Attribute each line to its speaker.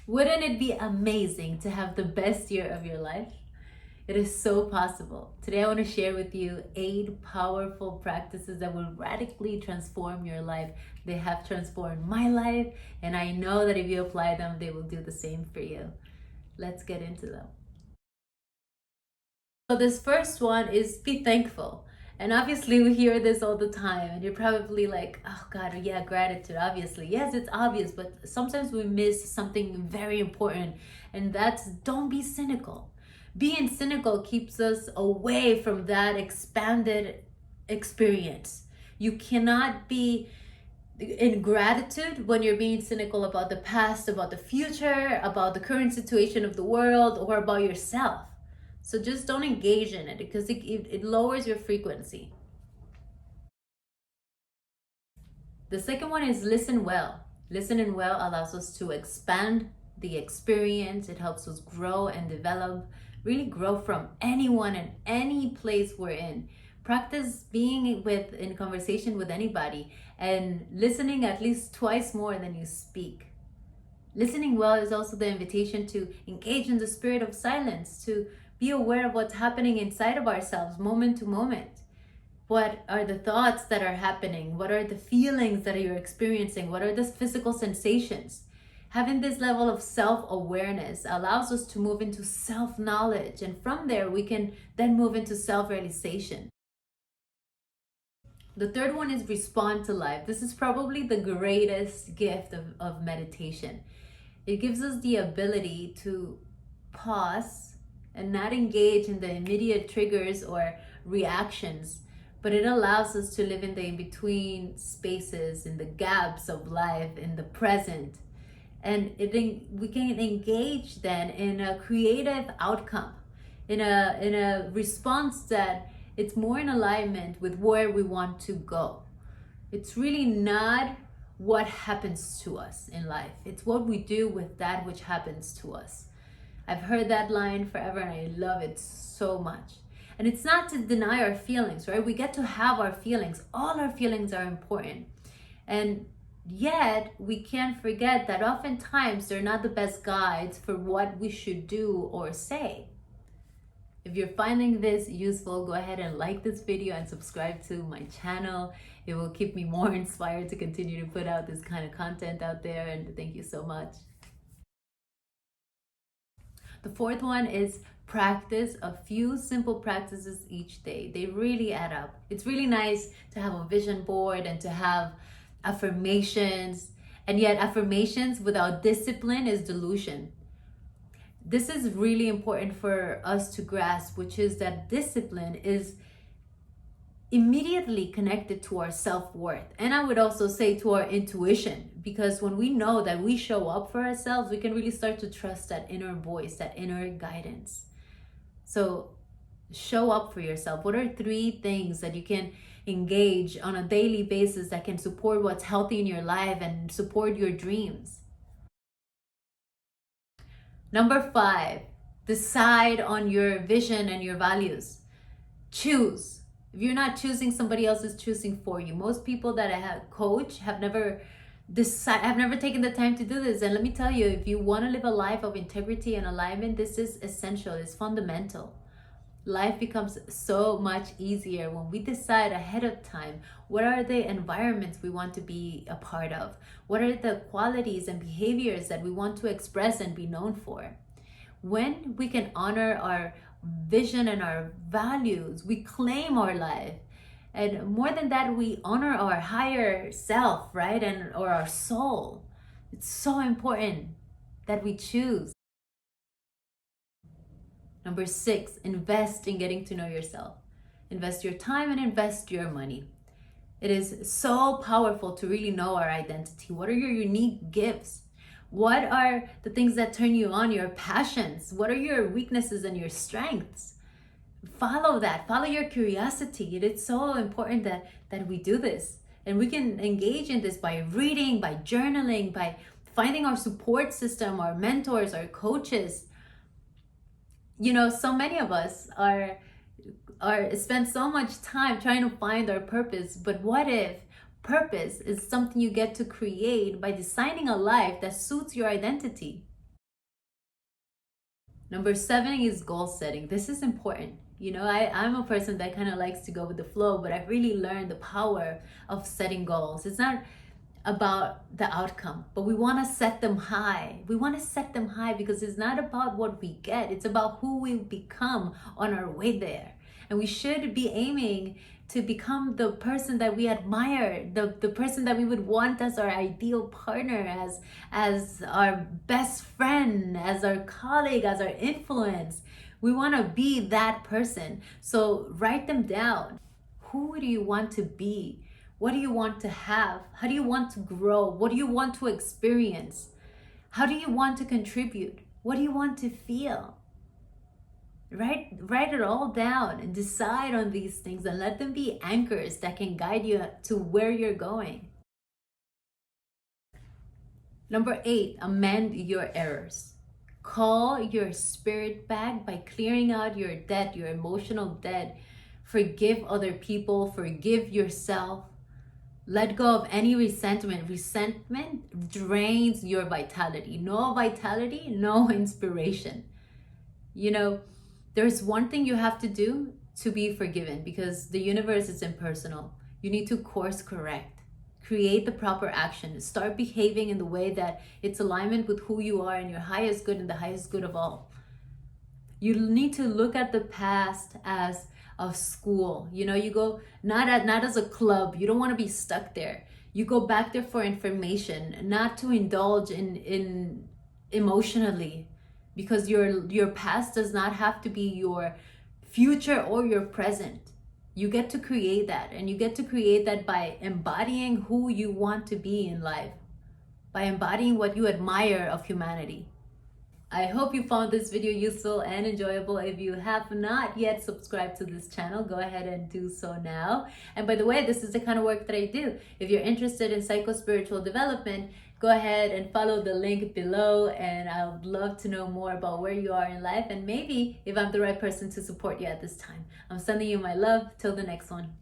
Speaker 1: Wouldn't it be amazing to have the best year of your life? It is so possible. Today, I want to share with you 8 powerful practices that will radically transform your life. They have transformed my life, and I know that if you apply them, they will do the same for you. Let's get into them. So, this first one is be thankful. And obviously, we hear this all the time, and you're probably like, oh God, yeah, gratitude, obviously. Yes, it's obvious, but sometimes we miss something very important, and that's don't be cynical. Being cynical keeps us away from that expanded experience. You cannot be in gratitude when you're being cynical about the past, about the future, about the current situation of the world, or about yourself. So just don't engage in it because it lowers your frequency. The second one is listen well. Listening well allows us to expand the experience. It helps us grow and develop, really grow from anyone and any place we're in. Practice being in conversation with anybody and listening at least twice more than you speak. Listening well is also the invitation to engage in the spirit of silence, to be aware of what's happening inside of ourselves moment to moment. What are the thoughts that are happening? What are the feelings that you're experiencing? What are the physical sensations? Having this level of self-awareness allows us to move into self-knowledge, and from there we can then move into self-realization. The third one is respond to life. This is probably the greatest gift of meditation. It gives us the ability to pause and not engage in the immediate triggers or reactions, but it allows us to live in the in-between spaces, in the gaps of life, in the present. And we can engage then in a creative outcome, in a response that it's more in alignment with where we want to go. It's really not what happens to us in life. It's what we do with that which happens to us. I've heard that line forever and I love it so much. And it's not to deny our feelings, right? We get to have our feelings. All our feelings are important. And yet we can't forget that oftentimes they're not the best guides for what we should do or say. If you're finding this useful, go ahead and like this video and subscribe to my channel. It will keep me more inspired to continue to put out this kind of content out there, and thank you so much. The fourth one is practice a few simple practices each day. They really add up. It's really nice to have a vision board and to have affirmations, and yet affirmations without discipline is delusion. This is really important for us to grasp, which is that discipline is immediately connected to our self-worth. And I would also say to our intuition, because when we know that we show up for ourselves, we can really start to trust that inner voice, that inner guidance. So show up for yourself. What are 3 things that you can engage on a daily basis that can support what's healthy in your life and support your dreams? Number 5, decide on your vision and your values. Choose. If you're not choosing, somebody else is choosing for you. Most people that I have coached have never taken the time to do this. And let me tell you, if you want to live a life of integrity and alignment, this is essential. It's fundamental. Life becomes so much easier when we decide ahead of time what are the environments we want to be a part of, what are the qualities and behaviors that we want to express and be known for. When we can honor our vision and our values, we claim our life, and more than that, we honor our higher self, right? Or our soul. It's so important that we choose. Number 6, invest in getting to know yourself. Invest your time and invest your money. It is so powerful to really know our identity. What are your unique gifts? What are the things that turn you on, your passions? What are your weaknesses and your strengths? Follow that. Follow your curiosity. It is so important that we do this. And we can engage in this by reading, by journaling, by finding our support system, our mentors, our coaches. You know, so many of us are spend so much time trying to find our purpose, but what if purpose is something you get to create by designing a life that suits your identity? Number 7 is goal setting. This is important. You know, I'm a person that kind of likes to go with the flow, but I've really learned the power of setting goals. It's not about the outcome, but we want to set them high. We want to set them high because it's not about what we get, it's about who we become on our way there. And we should be aiming to become the person that we admire, the person that we would want as our ideal partner, as our best friend, as our colleague, as our influence. We want to be that person. So write them down. Who do you want to be? What do you want to have? How do you want to grow? What do you want to experience? How do you want to contribute? What do you want to feel? Write it all down and decide on these things and let them be anchors that can guide you to where you're going. Number 8, amend your errors. Call your spirit back by clearing out your debt, your emotional debt. Forgive other people, forgive yourself. Let go of any resentment. Resentment drains your vitality. No vitality, no inspiration. You know, there's one thing you have to do to be forgiven, because the universe is impersonal. You need to course correct. Create the proper action. Start behaving in the way that it's alignment with who you are and your highest good and the highest good of all. You need to look at the past as a school. You know, you go not as a club. You don't want to be stuck there. You go back there for information, not to indulge in emotionally, because your past does not have to be your future or your present. You get to create that, and you get to create that by embodying who you want to be in life, by embodying what you admire of humanity. I hope you found this video useful and enjoyable. If you have not yet subscribed to this channel, go ahead and do so now. And by the way, this is the kind of work that I do. If you're interested in psycho-spiritual development, go ahead and follow the link below, and I would love to know more about where you are in life and maybe if I'm the right person to support you at this time. I'm sending you my love. Till the next one.